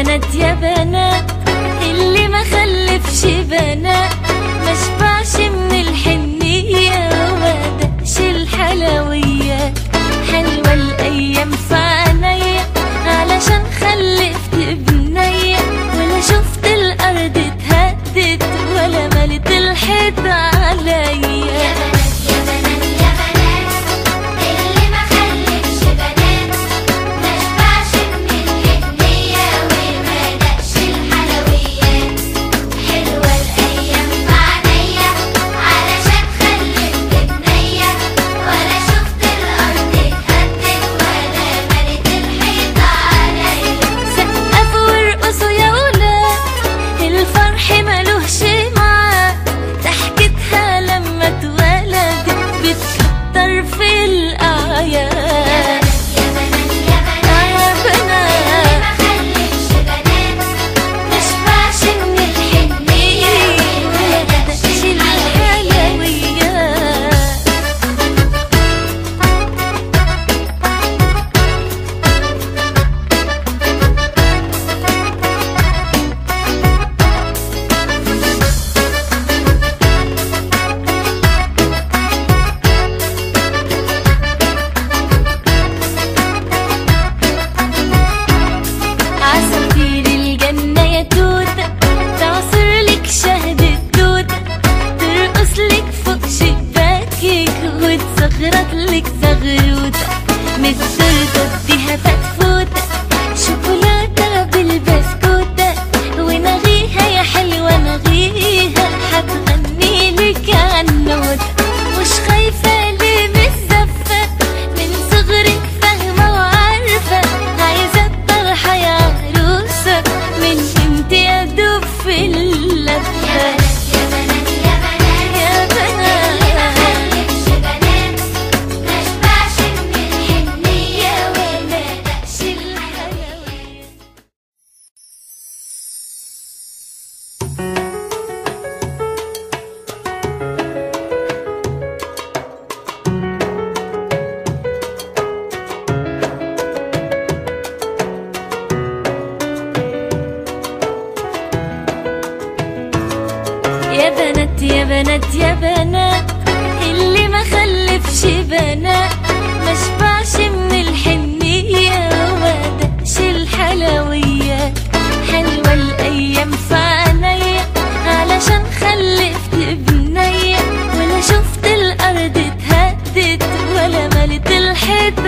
بنات يا بنات، اللي ما خلفش بنات ما شبعش من الحنية وما دقش الحلويات. حلوة الأيام في عينيا علشان خلفت بنية، ولا شفت الأرض اتهدت ولا ملت الحيط عليا. وتصغرك لك زغروطة متزرطة اديها فتفوتة شوكولاتة بالبسكوتة، ونغيها يا حلوة نغيها هتغني لك عنوتة. مش خايفة ليه مش زفة من صغرك فاهمة وعارفة، عايزة الطرحة يا عروسة من امتى ادوب في اللفة. يا بنات يا بنات يا بنات، اللي ما خلفش بنات ما شبعش من الحنية وما دقش الحلويات. حلوة الأيام في عينيا علشان خلفت بنية، ولا شفت الأرض اتهدت ولا ملت الحيط